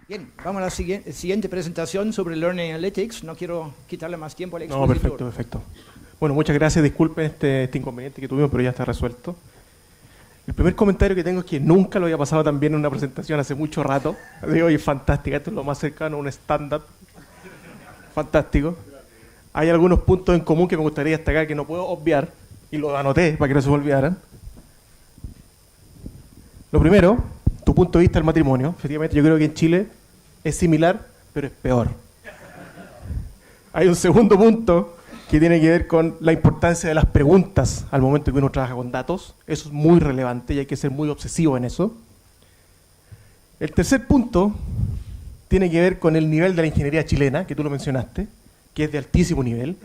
Bien, vamos a la siguiente presentación sobre Learning Analytics. No quiero quitarle más tiempo al No, expositor. perfecto. Bueno, muchas gracias. Disculpen este inconveniente que tuvimos, pero ya está resuelto. El primer comentario que tengo es que nunca lo había pasado tan bien en una presentación hace mucho rato. Digo, oye, fantástica, esto es lo más cercano a un stand-up. Fantástico. Hay algunos puntos en común que me gustaría destacar que no puedo obviar, y lo anoté para que no se me olvidaran. Lo primero, tu punto de vista del matrimonio. Efectivamente, yo creo que en Chile es similar, pero es peor. Hay un segundo punto que tiene que ver con la importancia de las preguntas al momento que uno trabaja con datos. Eso es muy relevante y hay que ser muy obsesivo en eso. El tercer punto tiene que ver con el nivel de la ingeniería chilena, que tú lo mencionaste, que es de altísimo nivel.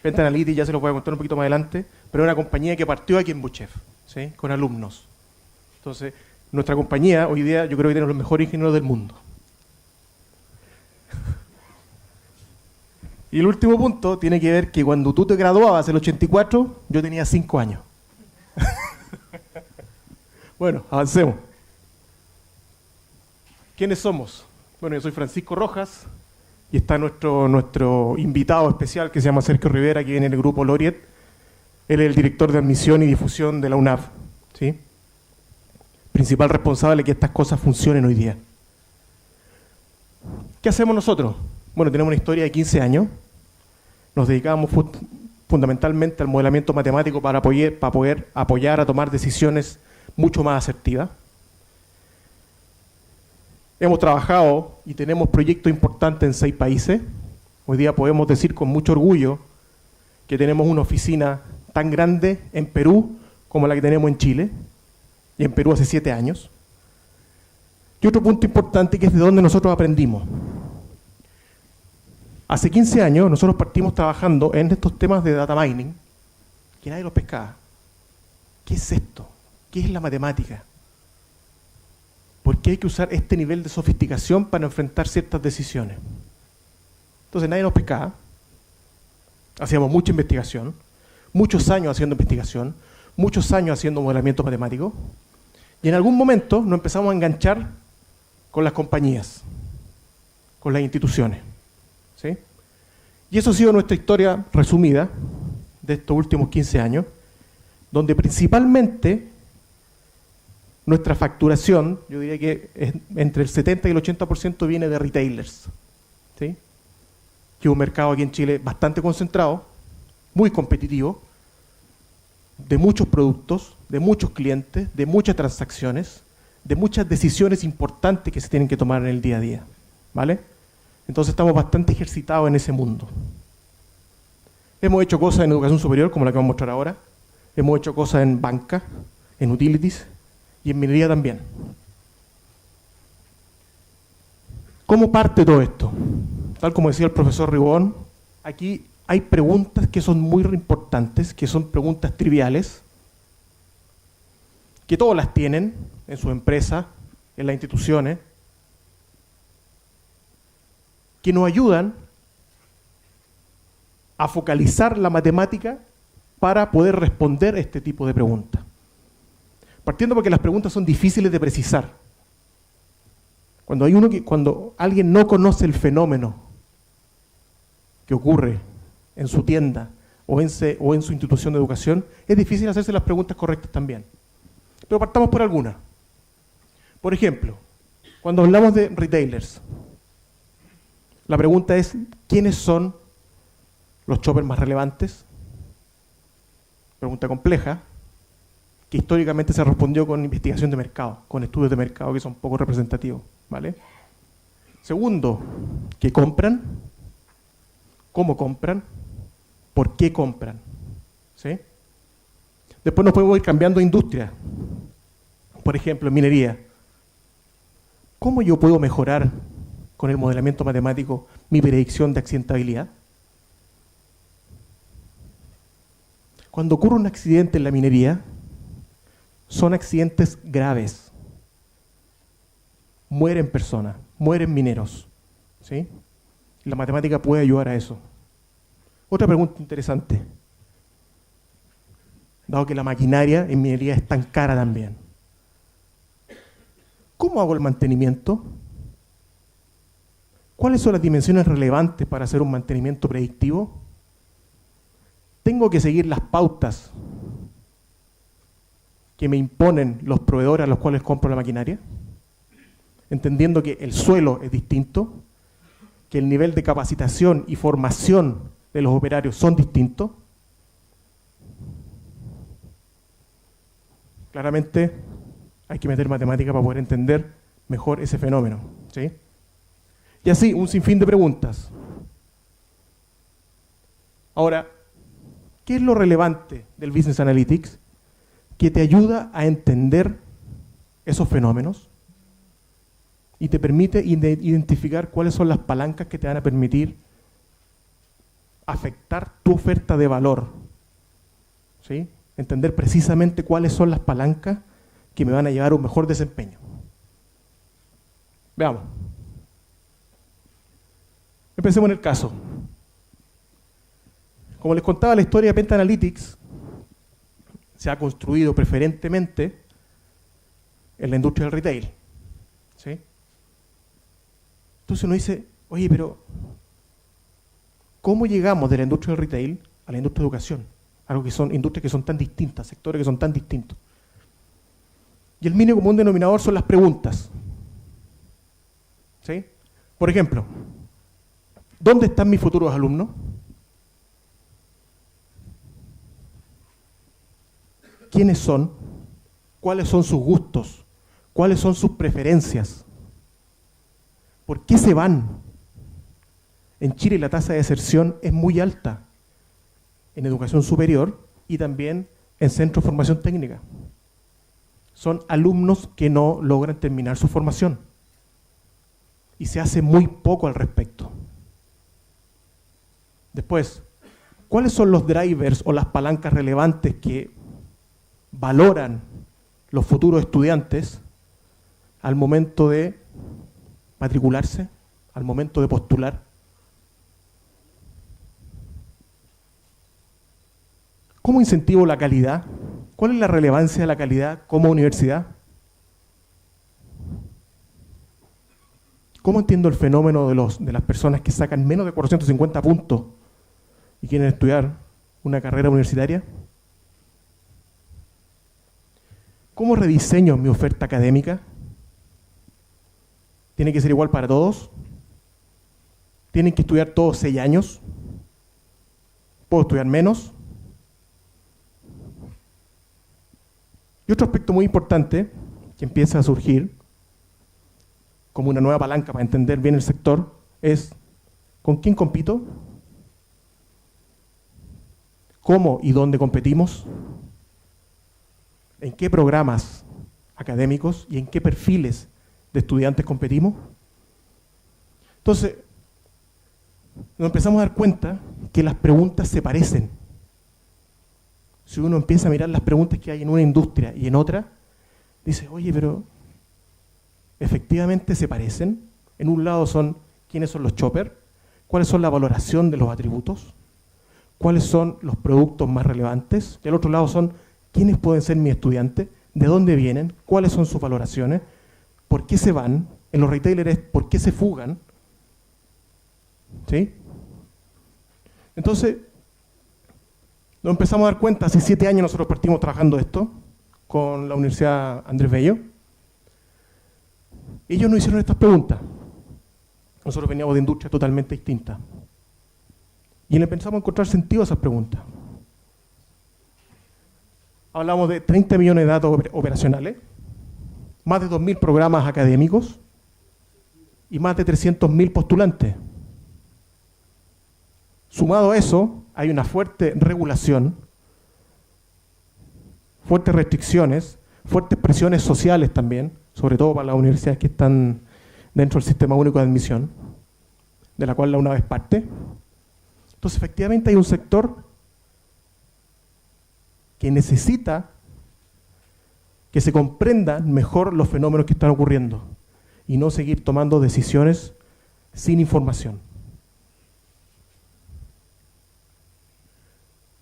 Penta Analytics, ya se lo voy a contar un poquito más adelante, pero es una compañía que partió aquí en Buchef, ¿sí? Con alumnos. Entonces, nuestra compañía hoy día yo creo que tiene los mejores ingenieros del mundo. Y el último punto tiene que ver que cuando tú te graduabas en el 84, yo tenía 5 años. Bueno, avancemos. ¿Quiénes somos? Bueno, yo soy Francisco Rojas y está nuestro invitado especial que se llama Sergio Rivera, que viene del grupo Laureate. Él es el director de admisión y difusión de la UNAV, ¿sí? Principal responsable de que estas cosas funcionen hoy día. ¿Qué hacemos nosotros? Bueno, tenemos una historia de 15 años. Nos dedicamos fundamentalmente al modelamiento matemático para poder apoyar a tomar decisiones mucho más asertivas. Hemos trabajado y tenemos proyectos importantes en 6 países. Hoy día podemos decir con mucho orgullo que tenemos una oficina tan grande en Perú como la que tenemos en Chile, y en Perú hace 7 años. Y otro punto importante que es de donde nosotros aprendimos. Hace 15 años nosotros partimos trabajando en estos temas de data mining, que nadie los pescaba. ¿Qué es esto? ¿Qué es la matemática? ¿Por qué hay que usar este nivel de sofisticación para enfrentar ciertas decisiones? Entonces nadie nos pescaba. Hacíamos mucha investigación, muchos años haciendo investigación, muchos años haciendo modelamiento matemático, y en algún momento nos empezamos a enganchar con las compañías, con las instituciones, ¿sí? Y eso ha sido nuestra historia resumida de estos últimos 15 años, donde principalmente nuestra facturación, yo diría que es entre el 70 y el 80% viene de retailers, ¿sí? Que es un mercado aquí en Chile bastante concentrado, muy competitivo, de muchos productos, de muchos clientes, de muchas transacciones, de muchas decisiones importantes que se tienen que tomar en el día a día, ¿vale? Entonces estamos bastante ejercitados en ese mundo. Hemos hecho cosas en educación superior, como la que vamos a mostrar ahora. Hemos hecho cosas en banca, en utilities y en minería también. ¿Cómo parte todo esto? Tal como decía el profesor Ribón, aquí hay preguntas que son muy importantes, que son preguntas triviales, que todos las tienen en su empresa, en las instituciones, que nos ayudan a focalizar la matemática para poder responder este tipo de preguntas. Partiendo porque las preguntas son difíciles de precisar. Cuando alguien no conoce el fenómeno que ocurre en su tienda o en su institución de educación, es difícil hacerse las preguntas correctas también. Pero partamos por algunas. Por ejemplo, cuando hablamos de retailers, la pregunta es, ¿quiénes son los shoppers más relevantes? Pregunta compleja, que históricamente se respondió con investigación de mercado, con estudios de mercado que son poco representativos, ¿vale? Segundo, ¿qué compran? ¿Cómo compran? ¿Por qué compran? ¿Sí? Después nos podemos ir cambiando de industria. Por ejemplo, en minería. ¿Cómo yo puedo mejorar con el modelamiento matemático mi predicción de accidentabilidad? Cuando ocurre un accidente en la minería, son accidentes graves. Mueren personas, mueren mineros, ¿sí? La matemática puede ayudar a eso. Otra pregunta interesante. Dado que la maquinaria en minería es tan cara también, ¿cómo hago el mantenimiento? ¿Cuáles son las dimensiones relevantes para hacer un mantenimiento predictivo? ¿Tengo que seguir las pautas que me imponen los proveedores a los cuales compro la maquinaria? Entendiendo que el suelo es distinto, que el nivel de capacitación y formación de los operarios son distintos. Claramente hay que meter matemática para poder entender mejor ese fenómeno, ¿sí? Y así, un sinfín de preguntas. Ahora, ¿qué es lo relevante del Business Analytics? Que te ayuda a entender esos fenómenos y te permite identificar cuáles son las palancas que te van a permitir afectar tu oferta de valor, ¿sí? Entender precisamente cuáles son las palancas que me van a llevar a un mejor desempeño. Veamos. Empecemos en el caso. Como les contaba, la historia de Penta Analytics se ha construido preferentemente en la industria del retail, ¿sí? Entonces uno dice, oye, pero ¿cómo llegamos de la industria del retail a la industria de educación? Algo que son industrias que son tan distintas, sectores que son tan distintos. Y el mínimo común denominador son las preguntas, ¿sí? Por ejemplo, ¿dónde están mis futuros alumnos? ¿Quiénes son? ¿Cuáles son sus gustos? ¿Cuáles son sus preferencias? ¿Por qué se van? En Chile la tasa de deserción es muy alta en educación superior y también en centros de formación técnica. Son alumnos que no logran terminar su formación y se hace muy poco al respecto. Después, ¿cuáles son los drivers o las palancas relevantes que valoran los futuros estudiantes al momento de matricularse, al momento de postular? ¿Cómo incentivo la calidad? ¿Cuál es la relevancia de la calidad como universidad? ¿Cómo entiendo el fenómeno de las personas que sacan menos de 450 puntos y quieren estudiar una carrera universitaria? ¿Cómo rediseño mi oferta académica? ¿Tiene que ser igual para todos? ¿Tienen que estudiar todos 6 años? ¿Puedo estudiar menos? Y otro aspecto muy importante que empieza a surgir como una nueva palanca para entender bien el sector es ¿con quién compito? ¿Cómo y dónde competimos? ¿En qué programas académicos y en qué perfiles de estudiantes competimos? Entonces, nos empezamos a dar cuenta que las preguntas se parecen. Si uno empieza a mirar las preguntas que hay en una industria y en otra, dice, oye, pero efectivamente se parecen. En un lado son quiénes son los choppers, cuáles son la valoración de los atributos, cuáles son los productos más relevantes. Y al otro lado son quiénes pueden ser mis estudiantes, de dónde vienen, cuáles son sus valoraciones, por qué se van. En los retailers es por qué se fugan. ¿Sí? Entonces, nos empezamos a dar cuenta, hace 7 años nosotros partimos trabajando esto con la Universidad Andrés Bello. Ellos nos hicieron estas preguntas. Nosotros veníamos de industrias totalmente distintas. Y le empezamos a encontrar sentido a esas preguntas. Hablamos de 30 millones de datos operacionales, más de 2.000 programas académicos y más de 300.000 postulantes. Sumado a eso, hay una fuerte regulación, fuertes restricciones, fuertes presiones sociales también, sobre todo para las universidades que están dentro del Sistema Único de Admisión, de la cual la UNAV es parte. Entonces, efectivamente hay un sector que necesita que se comprendan mejor los fenómenos que están ocurriendo y no seguir tomando decisiones sin información.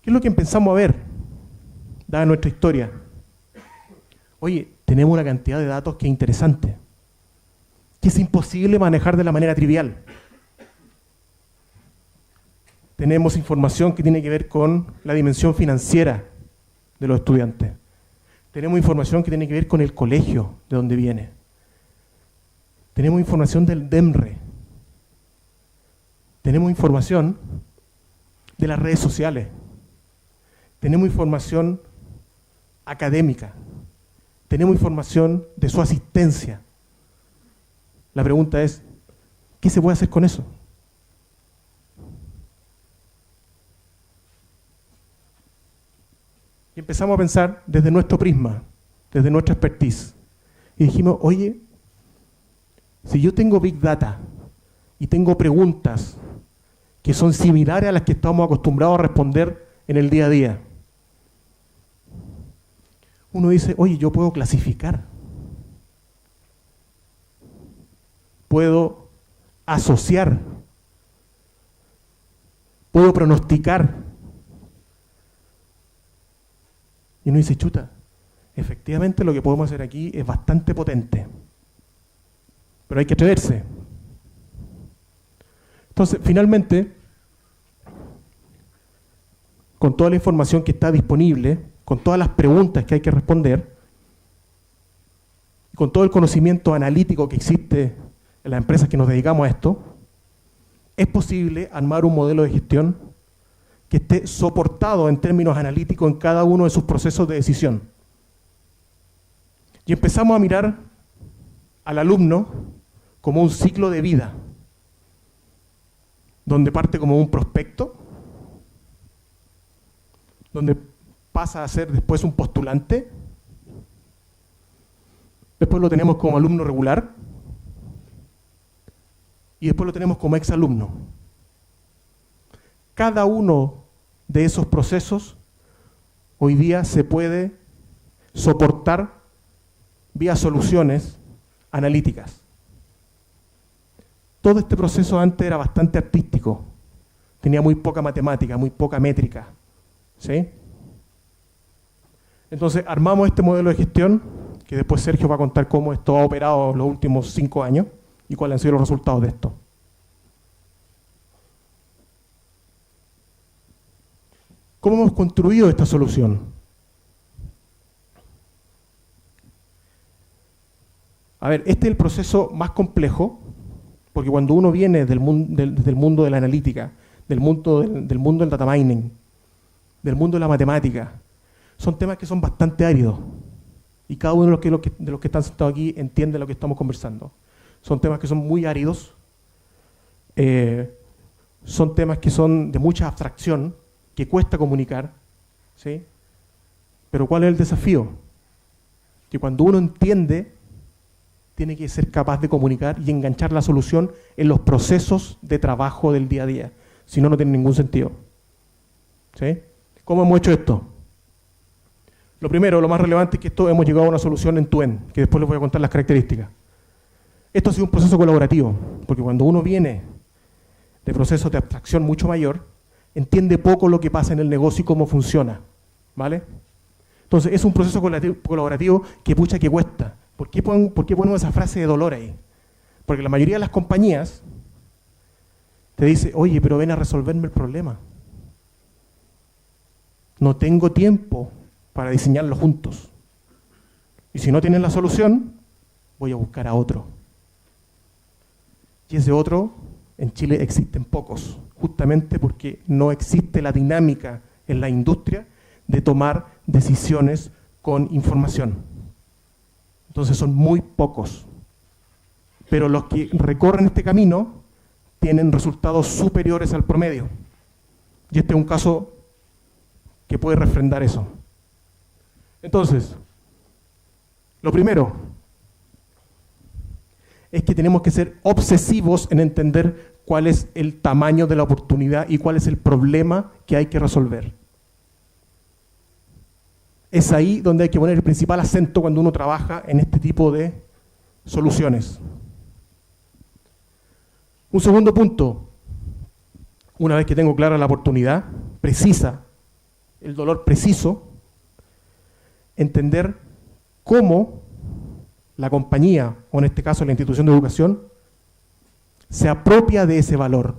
¿Qué es lo que empezamos a ver, dada nuestra historia? Oye, tenemos una cantidad de datos que es interesante, que es imposible manejar de la manera trivial. Tenemos información que tiene que ver con la dimensión financiera de los estudiantes. Tenemos información que tiene que ver con el colegio de donde viene. Tenemos información del DEMRE. Tenemos información de las redes sociales. Tenemos información académica. Tenemos información de su asistencia. La pregunta es, ¿qué se puede hacer con eso? Y empezamos a pensar desde nuestro prisma, desde nuestra expertise. Y dijimos, oye, si yo tengo Big Data y tengo preguntas que son similares a las que estamos acostumbrados a responder en el día a día, uno dice, oye, yo puedo clasificar, puedo asociar, puedo pronosticar. Y uno dice, chuta, efectivamente lo que podemos hacer aquí es bastante potente, pero hay que atreverse. Entonces, finalmente, con toda la información que está disponible, con todas las preguntas que hay que responder, con todo el conocimiento analítico que existe en las empresas que nos dedicamos a esto, es posible armar un modelo de gestión que esté soportado en términos analíticos en cada uno de sus procesos de decisión. Y empezamos a mirar al alumno como un ciclo de vida, donde parte como un prospecto, donde pasa a ser después un postulante, después lo tenemos como alumno regular, y después lo tenemos como exalumno. Cada uno de esos procesos hoy día se puede soportar vía soluciones analíticas. Todo este proceso antes era bastante artístico, tenía muy poca matemática, muy poca métrica, ¿sí? Entonces armamos este modelo de gestión, que después Sergio va a contar cómo esto ha operado los últimos 5 años y cuáles han sido los resultados de esto. ¿Cómo hemos construido esta solución? A ver, este es el proceso más complejo, porque cuando uno viene del mundo de la analítica, del mundo del data mining, del mundo de la matemática, son temas que son bastante áridos. Y cada uno de los que están sentados aquí entiende lo que estamos conversando. Son temas que son muy áridos, son temas que son de mucha abstracción, que cuesta comunicar, ¿sí? Pero ¿cuál es el desafío? Que cuando uno entiende, tiene que ser capaz de comunicar y enganchar la solución en los procesos de trabajo del día a día. Si no, no tiene ningún sentido. ¿Sí? ¿Cómo hemos hecho esto? Lo primero, lo más relevante es que esto hemos llegado a una solución end-to-end, que después les voy a contar las características. Esto ha sido un proceso colaborativo, porque cuando uno viene de procesos de abstracción mucho mayor, entiende poco lo que pasa en el negocio y cómo funciona, ¿vale? Entonces, es un proceso colaborativo que pucha que cuesta. ¿Por qué ponemos esa frase de dolor ahí? Porque la mayoría de las compañías te dice, oye, pero ven a resolverme el problema. No tengo tiempo para diseñarlo juntos. Y si no tienen la solución, voy a buscar a otro. Y ese otro, en Chile existen pocos, justamente porque no existe la dinámica en la industria de tomar decisiones con información. Entonces son muy pocos. Pero los que recorren este camino tienen resultados superiores al promedio. Y este es un caso que puede refrendar eso. Entonces, lo primero es que tenemos que ser obsesivos en entender cuál es el tamaño de la oportunidad y cuál es el problema que hay que resolver. Es ahí donde hay que poner el principal acento cuando uno trabaja en este tipo de soluciones. Un segundo punto, una vez que tengo clara la oportunidad precisa, el dolor preciso, entender cómo la compañía, o en este caso la institución de educación, se apropia de ese valor.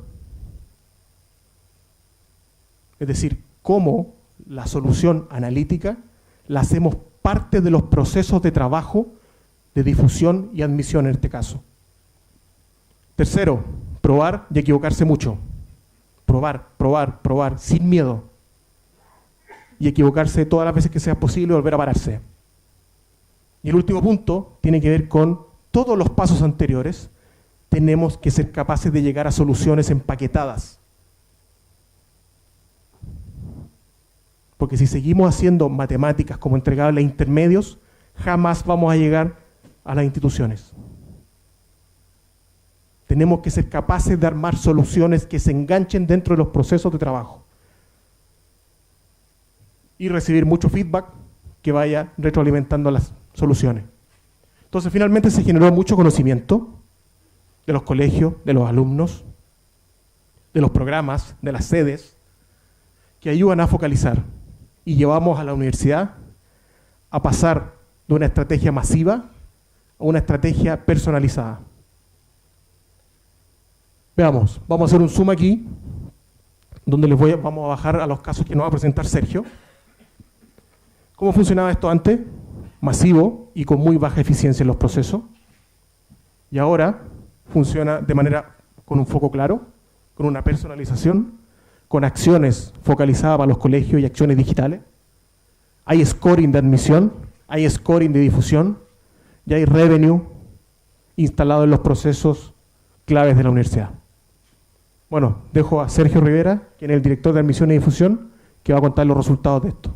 Es decir, cómo la solución analítica la hacemos parte de los procesos de trabajo, de difusión y admisión en este caso. Tercero, probar y equivocarse mucho. Probar, probar, probar, sin miedo. Y equivocarse todas las veces que sea posible y volver a pararse. Y el último punto tiene que ver con todos los pasos anteriores. Tenemos que ser capaces de llegar a soluciones empaquetadas. Porque si seguimos haciendo matemáticas como entregables intermedios, jamás vamos a llegar a las instituciones. Tenemos que ser capaces de armar soluciones que se enganchen dentro de los procesos de trabajo. Y recibir mucho feedback que vaya retroalimentando las soluciones. Entonces, finalmente se generó mucho conocimiento de los colegios, de los alumnos, de los programas, de las sedes, que ayudan a focalizar. Y llevamos a la universidad a pasar de una estrategia masiva a una estrategia personalizada. Veamos, vamos a hacer un zoom aquí, donde vamos a bajar a los casos que nos va a presentar Sergio. ¿Cómo funcionaba esto antes? Masivo y con muy baja eficiencia en los procesos. Y ahora funciona de manera con un foco claro, con una personalización, con acciones focalizadas para los colegios y acciones digitales. Hay scoring de admisión, hay scoring de difusión y hay revenue instalado en los procesos claves de la universidad. Bueno, dejo a Sergio Rivera, quien es el director de admisión y difusión, que va a contar los resultados de esto.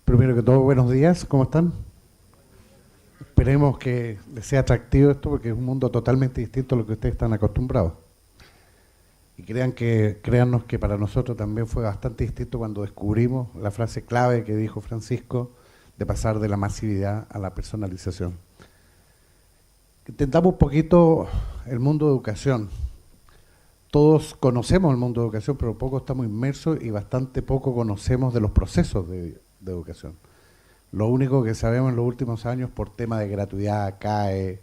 Primero que todo, buenos días, ¿cómo están? Esperemos que les sea atractivo esto porque es un mundo totalmente distinto a lo que ustedes están acostumbrados. Y créannos que para nosotros también fue bastante distinto cuando descubrimos la frase clave que dijo Francisco de pasar de la masividad a la personalización. Intentamos un poquito el mundo de educación. Todos conocemos el mundo de educación, pero poco estamos inmersos y bastante poco conocemos de los procesos de educación. Lo único que sabemos en los últimos años por tema de gratuidad, CAE,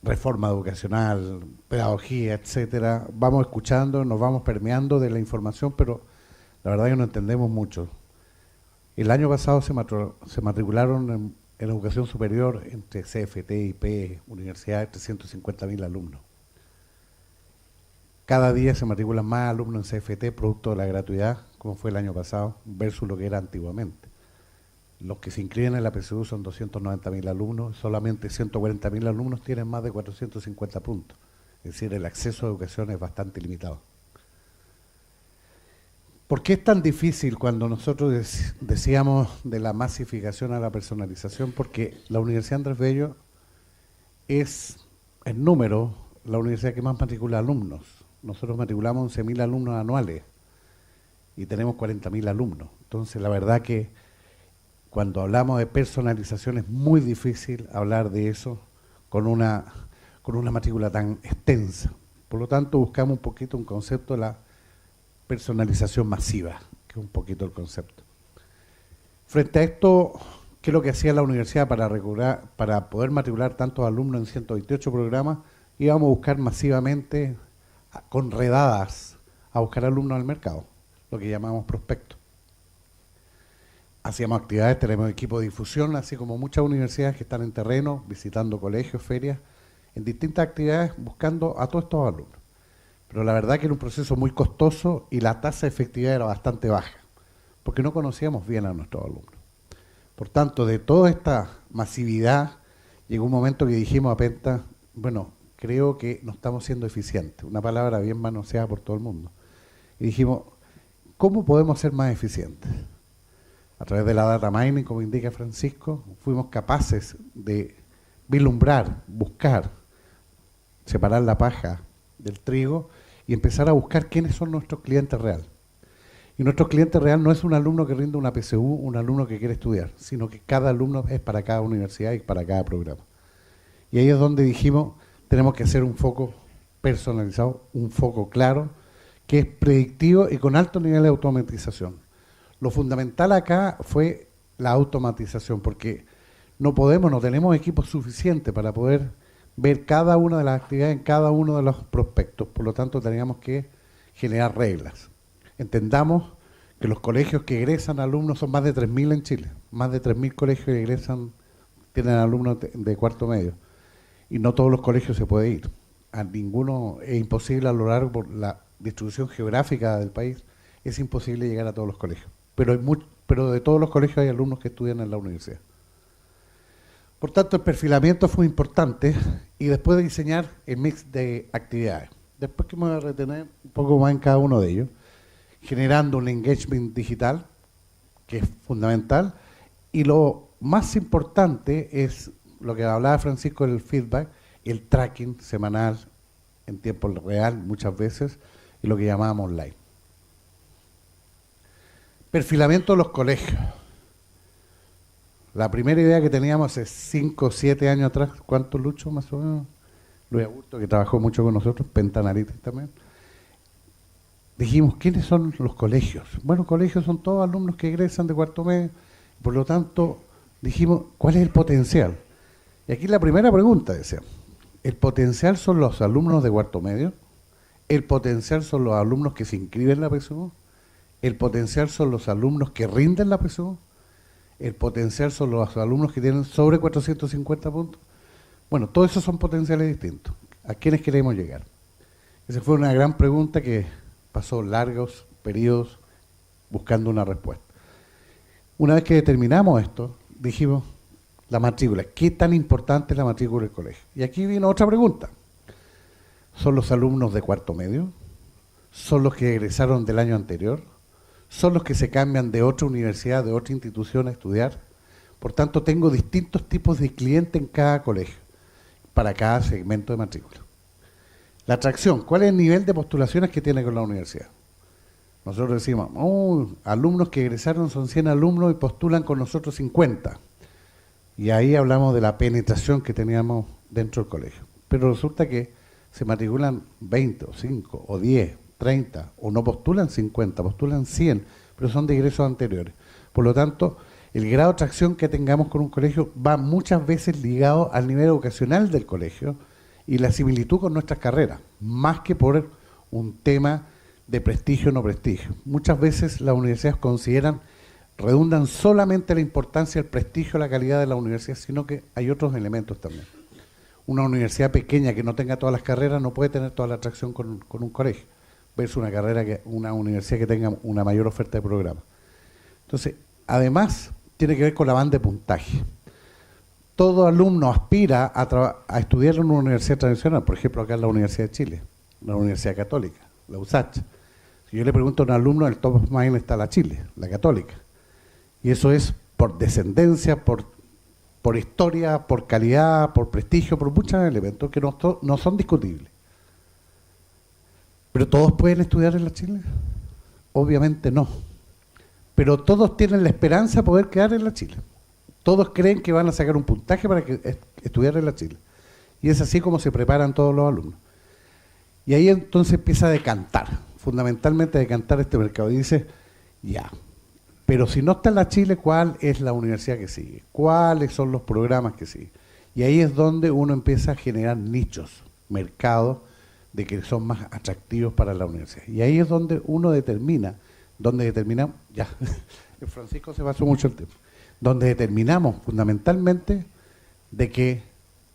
reforma educacional, pedagogía, etcétera, vamos escuchando, nos vamos permeando de la información, pero la verdad es que no entendemos mucho. El año pasado se matricularon en educación superior entre CFT, IP, universidades, 350.000 alumnos. Cada día se matriculan más alumnos en CFT producto de la gratuidad, como fue el año pasado, versus lo que era antiguamente. Los que se inscriben en la PSU son 290.000 alumnos, solamente 140.000 alumnos tienen más de 450 puntos. Es decir, el acceso a educación es bastante limitado. ¿Por qué es tan difícil cuando nosotros decíamos de la masificación a la personalización? Porque la Universidad Andrés Bello es, en número, la universidad que más matricula alumnos. Nosotros matriculamos 11.000 alumnos anuales y tenemos 40.000 alumnos. Entonces, la verdad que cuando hablamos de personalización es muy difícil hablar de eso con una matrícula tan extensa. Por lo tanto, buscamos un poquito un concepto de la personalización masiva, que es un poquito el concepto. Frente a esto, ¿qué es lo que hacía la universidad para poder matricular tantos alumnos en 128 programas? Íbamos a buscar masivamente, con redadas, a buscar alumnos al mercado, lo que llamamos prospectos. Hacíamos actividades, tenemos equipo de difusión, así como muchas universidades que están en terreno, visitando colegios, ferias, en distintas actividades, buscando a todos estos alumnos. Pero la verdad que era un proceso muy costoso y la tasa de efectividad era bastante baja, porque no conocíamos bien a nuestros alumnos. Por tanto, de toda esta masividad, llegó un momento que dijimos a Penta, bueno, creo que no estamos siendo eficientes, una palabra bien manoseada por todo el mundo. Y dijimos, ¿cómo podemos ser más eficientes? A través de la data mining, como indica Francisco, fuimos capaces de vislumbrar, buscar, separar la paja del trigo y empezar a buscar quiénes son nuestros clientes reales. Y nuestro cliente real no es un alumno que rinde una PSU, un alumno que quiere estudiar, sino que cada alumno es para cada universidad y para cada programa. Y ahí es donde dijimos, tenemos que hacer un foco personalizado, un foco claro, que es predictivo y con alto nivel de automatización. Lo fundamental acá fue la automatización, porque no tenemos equipos suficientes para poder ver cada una de las actividades en cada uno de los prospectos. Por lo tanto, teníamos que generar reglas. Entendamos que los colegios que egresan alumnos son más de 3.000 en Chile. Más de 3.000 colegios que egresan tienen alumnos de cuarto medio. Y no todos los colegios se puede ir. A ninguno es imposible a lo largo por la distribución geográfica del país. Es imposible llegar a todos los colegios. Pero de todos los colegios hay alumnos que estudian en la universidad. Por tanto, el perfilamiento fue importante y después de diseñar el mix de actividades. Después que me voy a retener un poco más en cada uno de ellos, generando un engagement digital, que es fundamental, y lo más importante es lo que hablaba Francisco del feedback, el tracking semanal en tiempo real muchas veces, y lo que llamábamos online. Perfilamiento de los colegios. La primera idea que teníamos hace 5 o 7 años atrás, ¿cuánto, Lucho, más o menos? Luis Augusto, que trabajó mucho con nosotros, Pentanalitis también. Dijimos, ¿quiénes son los colegios? Bueno, colegios son todos alumnos que egresan de cuarto medio, por lo tanto, dijimos, ¿cuál es el potencial? Y aquí la primera pregunta, decía, ¿el potencial son los alumnos de cuarto medio? ¿El potencial son los alumnos que se inscriben en la PSU? ¿El potencial son los alumnos que rinden la PSU? ¿El potencial son los alumnos que tienen sobre 450 puntos? Bueno, todos esos son potenciales distintos. ¿A quiénes queremos llegar? Esa fue una gran pregunta que pasó largos periodos buscando una respuesta. Una vez que determinamos esto, dijimos, la matrícula. ¿Qué tan importante es la matrícula del colegio? Y aquí vino otra pregunta. ¿Son los alumnos de cuarto medio? ¿Son los que egresaron del año anterior? ¿Son los que se cambian de otra universidad, de otra institución a estudiar? Por tanto, tengo distintos tipos de clientes en cada colegio, para cada segmento de matrícula. La atracción, ¿cuál es el nivel de postulaciones que tiene con la universidad? Nosotros decimos, alumnos que egresaron son 100 alumnos y postulan con nosotros 50. Y ahí hablamos de la penetración que teníamos dentro del colegio. Pero resulta que se matriculan 20, o 5, o 10, 30, o no postulan 50, postulan 100, pero son de ingresos anteriores. Por lo tanto, el grado de atracción que tengamos con un colegio va muchas veces ligado al nivel educacional del colegio y la similitud con nuestras carreras, más que por un tema de prestigio o no prestigio. Muchas veces las universidades redundan solamente la importancia del prestigio, la calidad de la universidad, sino que hay otros elementos también. Una universidad pequeña que no tenga todas las carreras no puede tener toda la atracción con un colegio, versus una universidad que tenga una mayor oferta de programas. Entonces, además, tiene que ver con la banda de puntaje. Todo alumno aspira a estudiar en una universidad tradicional, por ejemplo, acá en la Universidad de Chile, la Universidad Católica, la USACH. Si yo le pregunto a un alumno, el top of mind está la Chile, la Católica. Y eso es por descendencia, por historia, por calidad, por prestigio, por muchos elementos que no son discutibles. ¿Pero todos pueden estudiar en la Chile? Obviamente no. Pero todos tienen la esperanza de poder quedar en la Chile. Todos creen que van a sacar un puntaje para estudiar en la Chile. Y es así como se preparan todos los alumnos. Y ahí entonces empieza a decantar, fundamentalmente a decantar este mercado. Y dice, ya, pero si no está en la Chile, ¿cuál es la universidad que sigue? ¿Cuáles son los programas que siguen? Y ahí es donde uno empieza a generar nichos, mercados, de que son más atractivos para la universidad. Y ahí es donde uno determinamos, ya, el Francisco se basó mucho el tema, donde determinamos fundamentalmente de que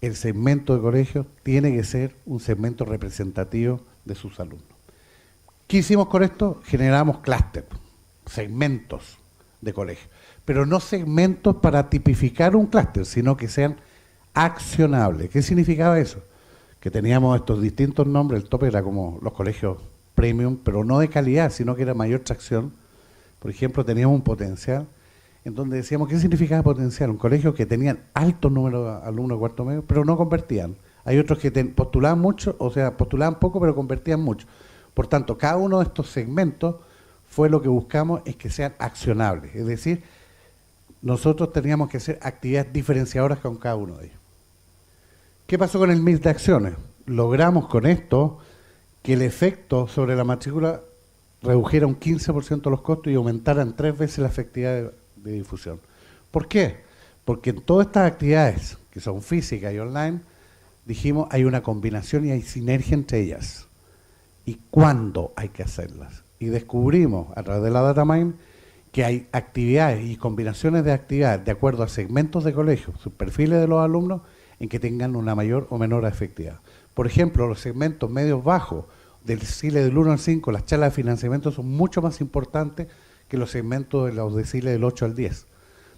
el segmento de colegio tiene que ser un segmento representativo de sus alumnos. ¿Qué hicimos con esto? Generamos clústeres, segmentos de colegio, pero no segmentos para tipificar un clúster, sino que sean accionables. ¿Qué significaba eso? Que teníamos estos distintos nombres, el tope era como los colegios premium, pero no de calidad, sino que era mayor tracción. Por ejemplo, teníamos un potencial, en donde decíamos, ¿qué significaba potencial? Un colegio que tenían alto número de alumnos de cuarto medio, pero no convertían. Hay otros que postulaban mucho, o sea, postulaban poco, pero convertían mucho. Por tanto, cada uno de estos segmentos fue lo que buscamos, es que sean accionables. Es decir, nosotros teníamos que hacer actividades diferenciadoras con cada uno de ellos. ¿Qué pasó con el mix de acciones? Logramos con esto que el efecto sobre la matrícula redujera un 15% los costos y aumentaran 3 veces la efectividad de difusión. ¿Por qué? Porque en todas estas actividades, que son físicas y online, dijimos hay una combinación y hay sinergia entre ellas. ¿Y cuándo hay que hacerlas? Y descubrimos a través de la data mine que hay actividades y combinaciones de actividades de acuerdo a segmentos de colegios, sus perfiles de los alumnos, en que tengan una mayor o menor efectividad. Por ejemplo, los segmentos medios bajos del decile del 1 al 5, las charlas de financiamiento son mucho más importantes que los segmentos de los deciles del 8 al 10.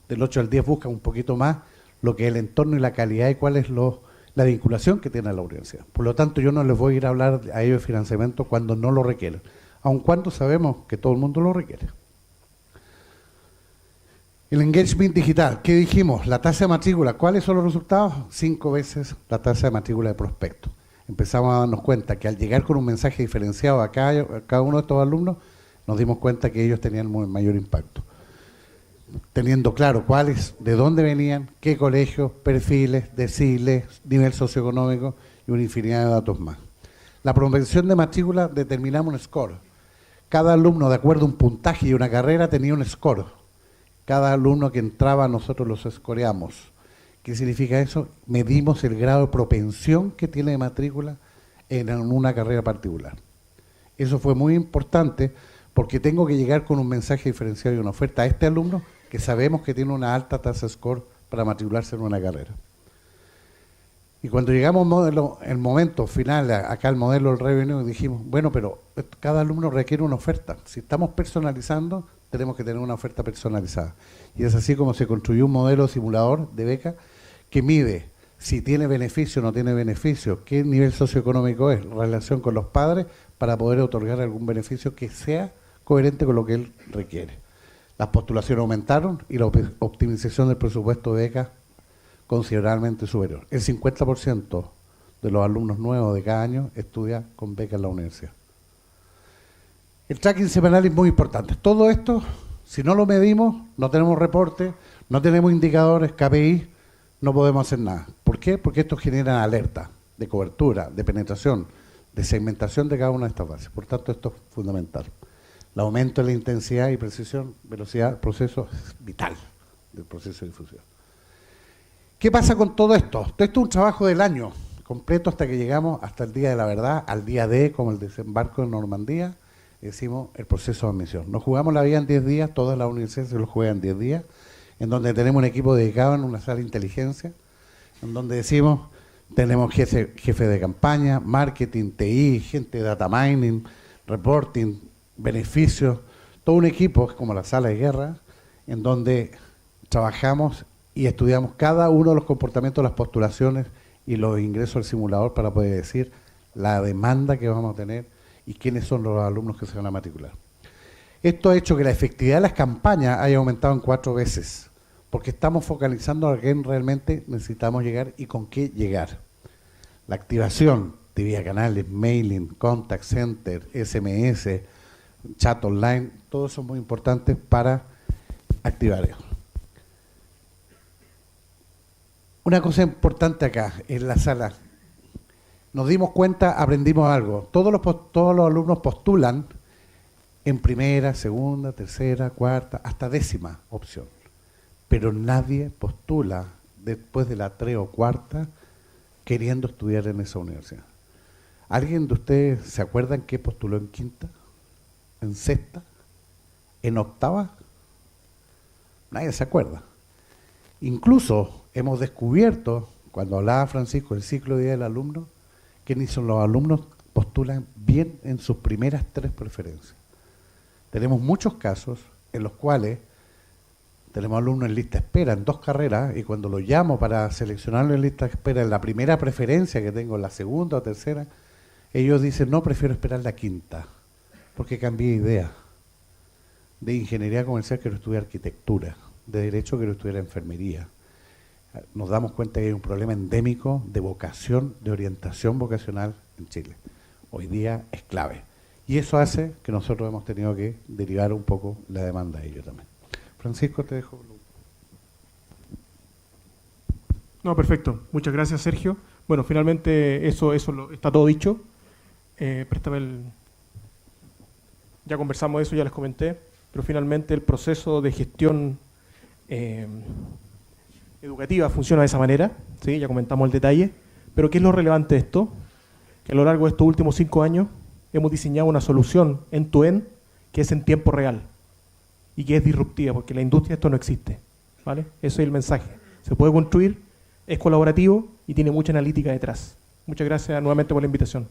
Del 8 al 10 buscan un poquito más lo que es el entorno y la calidad y cuál es la vinculación que tiene la universidad. Por lo tanto, yo no les voy a ir a hablar a ellos de financiamiento cuando no lo requieren, aun cuando sabemos que todo el mundo lo requiere. El engagement digital, ¿qué dijimos? La tasa de matrícula, ¿cuáles son los resultados? 5 veces la tasa de matrícula de prospectos. Empezamos a darnos cuenta que al llegar con un mensaje diferenciado a cada uno de estos alumnos, nos dimos cuenta que ellos tenían mayor impacto. Teniendo claro cuáles, de dónde venían, qué colegios, perfiles, deciles, nivel socioeconómico y una infinidad de datos más. La promoción de matrícula determinamos un score. Cada alumno, de acuerdo a un puntaje y una carrera, tenía un score. Cada alumno que entraba nosotros los escoreamos. ¿Qué significa eso? Medimos el grado de propensión que tiene de matrícula en una carrera particular. Eso fue muy importante porque tengo que llegar con un mensaje diferenciado y una oferta a este alumno que sabemos que tiene una alta tasa de score para matricularse en una carrera. Y cuando llegamos el momento final, acá el modelo del revenue, dijimos, bueno, pero cada alumno requiere una oferta. Si estamos personalizando, tenemos que tener una oferta personalizada. Y es así como se construyó un modelo simulador de beca que mide si tiene beneficio o no tiene beneficio, qué nivel socioeconómico es, relación con los padres, para poder otorgar algún beneficio que sea coherente con lo que él requiere. Las postulaciones aumentaron y la optimización del presupuesto de becas considerablemente superior. El 50% de los alumnos nuevos de cada año estudia con becas en la universidad. El tracking semanal es muy importante. Todo esto, si no lo medimos, no tenemos reportes, no tenemos indicadores, KPI, no podemos hacer nada. ¿Por qué? Porque esto genera alerta de cobertura, de penetración, de segmentación de cada una de estas bases. Por tanto, esto es fundamental. El aumento de la intensidad y precisión, velocidad, proceso es vital del proceso de difusión. ¿Qué pasa con todo esto? Todo esto es un trabajo del año completo hasta que llegamos hasta el día de la verdad, al día D, como el desembarco en Normandía, decimos el proceso de admisión. Nos jugamos la vida en 10 días, todas las universidades se lo juegan en 10 días, en donde tenemos un equipo dedicado en una sala de inteligencia, en donde decimos, tenemos jefe de campaña, marketing, TI, gente de data mining, reporting, beneficios, todo un equipo como la sala de guerra, en donde trabajamos y estudiamos cada uno de los comportamientos de las postulaciones y los ingresos al simulador para poder decir la demanda que vamos a tener y quiénes son los alumnos que se van a matricular. Esto ha hecho que la efectividad de las campañas haya aumentado en 4 veces, porque estamos focalizando a quién realmente necesitamos llegar y con qué llegar. La activación de vía canales, mailing, contact center, SMS, chat online, todos son muy importantes para activar eso. Una cosa importante acá, en la sala, nos dimos cuenta, aprendimos algo. Todos los alumnos postulan en primera, segunda, tercera, cuarta, hasta 10ª opción. Pero nadie postula después de la 3 o 4ª queriendo estudiar en esa universidad. ¿Alguien de ustedes se acuerdan que postuló en 5ª? ¿En 6ª? ¿En 8ª? Nadie se acuerda. Incluso hemos descubierto, cuando hablaba Francisco del ciclo de vida del alumno, que ni son los alumnos postulan bien en sus primeras 3 preferencias. Tenemos muchos casos en los cuales tenemos alumnos en lista de espera en 2 carreras y cuando los llamo para seleccionarlo en lista de espera en la primera preferencia que tengo, en la segunda o tercera, ellos dicen, no, prefiero esperar la 5ª, porque cambié de idea. De ingeniería comercial quiero estudiar arquitectura, de derecho quiero estudiar enfermería. Nos damos cuenta que hay un problema endémico de vocación, de orientación vocacional en Chile. Hoy día es clave. Y eso hace que nosotros hemos tenido que derivar un poco la demanda de ellos también. Francisco, te dejo. No, perfecto. Muchas gracias, Sergio. Bueno, finalmente eso está todo dicho. Préstame el... Ya conversamos de eso, ya les comenté, pero finalmente el proceso de gestión educativa funciona de esa manera, ¿sí? Ya comentamos el detalle, Pero ¿qué es lo relevante de esto? Que a lo largo de estos últimos 5 años hemos diseñado una solución end-to-end que es en tiempo real y que es disruptiva, porque en la industria esto no existe, ¿vale? Ese es el mensaje. Se puede construir, es colaborativo y tiene mucha analítica detrás. Muchas gracias nuevamente por la invitación.